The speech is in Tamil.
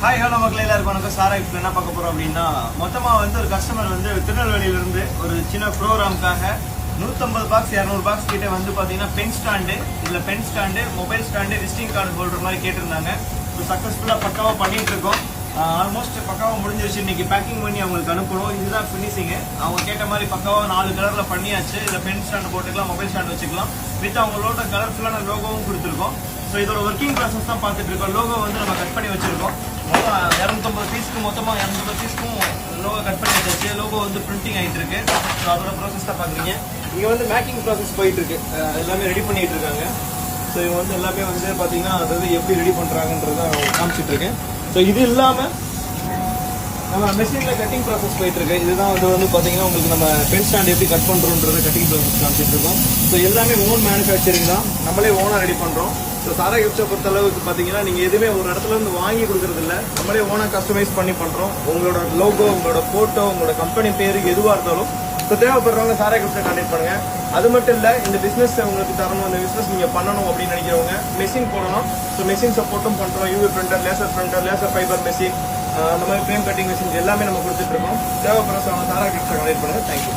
ஹாய் ஹலோ மக்கள் எல்லாருக்கும் வணக்கம். சாரா இப்போ என்ன பார்க்க போறோம் அப்படின்னா, மொத்தமா வந்து ஒரு கஸ்டமர் வந்து திருநெல்வேலியிலிருந்து ஒரு சின்ன ப்ரோக்ராமுக்காக 150 பாக்ஸ் 200 பாக்ஸ் கிட்ட வந்து பாத்தீங்கன்னா பென் ஸ்டாண்டு, இதுல pen stand, mobile stand, visiting card holder மாதிரி கேட்டிருந்தாங்க. இப்போ சக்சஸ்ஃபுல்லா பக்காவா பண்ணிட்டு இருக்கோம். ஆல்மோஸ்ட் பக்காவா முடிஞ்சிருச்சு. இன்னைக்கு பேக்கிங் பண்ணி அவங்களுக்கு அனுப்பணும். இதுதான் ஃபினிஷிங். அவங்க கேட்ட மாதிரி பக்காவா 4 கலர்ல பண்ணியாச்சு. இதுல பென் ஸ்டாண்டு போட்டுக்கலாம், மொபைல் ஸ்டாண்ட் வச்சுக்கலாம். வித் அவங்களோட கலர்ஃபுல்லான லோகோவும் கொடுத்துருக்கோம். ஸோ இதோட ஒர்க்கிங் ப்ராசஸ் தான் பார்த்துட்டு இருக்கோம். லோகோ வந்து நம்ம கட் பண்ணி வச்சிருக்கோம். மொத்தம் 250 பீஸ்க்கு மொத்தமாக 250 பீஸ்க்கும் லோகோ கட் பண்ணி வச்சாச்சு. லோகோ வந்து பிரிண்டிங் ஆகிட்டு இருக்கு. ஸோ அதோட ப்ராசஸ் தான் பார்க்குறீங்க. இங்கே வந்து மேக்கிங் ப்ராசஸ் போயிட்டு இருக்கு. எல்லாமே ரெடி பண்ணிட்டு இருக்காங்க. ஸோ இவங்க வந்து எல்லாமே வந்து பார்த்தீங்கன்னா அதாவது எப்படி ரெடி பண்ணுறாங்கன்றத காமிச்சிட்டு இருக்கேன். ஸோ இது இல்லாமல் நம்ம மெஷினில் கட்டிங் ப்ராசஸ் போயிட்டு இருக்கு. இதுதான் வந்து பார்த்தீங்கன்னா உங்களுக்கு நம்ம பென் ஸ்டாண்ட் எப்படி கட் பண்ணுறோன்றத கட்டிங் ப்ராசஸ் காமிச்சிட்டு இருக்கோம். ஸோ எல்லாமே ஓன் மேனுஃபேக்சரிங் தான், நம்மளே ஓனாக ரெடி பண்ணுறோம். ஸோ சாரா கிஃப்ட்ஸை பொறுத்த அளவுக்கு பார்த்தீங்கன்னா நீங்கள் எதுவுமே ஒரு இடத்துல இருந்து வாங்கி கொடுக்குறது இல்லை, நம்மளே ஓனாக கஸ்டமைஸ் பண்ணி பண்ணுறோம். உங்களோட லோகோ, உங்களோட ஃபோட்டோ, உங்களோட கம்பெனி பேரு எதுவாக இருந்தாலும் ஸோ தேவைப்படுறவங்க சாரா கிஃப்ட்டை கான்டெக்ட் பண்ணுங்க. அது மட்டும் இல்லை, இந்த பிஸ்னஸ் உங்களுக்கு தரணும், இந்த பிஸ்னஸ் நீங்கள் பண்ணணும் அப்படின்னு நினைக்கிறவங்க மெஷின் போடணும். ஸோ மெஷின் சப்போர்ட்டும் பண்ணுறோம். UV printer, laser fibre machine, அந்த மாதிரி ஃப்ரேம் கட்டிங் மெஷின் எல்லாமே நம்ம கொடுத்துட்டு இருக்கோம். தேவைப்படுற சாரா கிஃப்ட்டை கான்டெக்ட் பண்ணுங்க. தேங்க்யூ.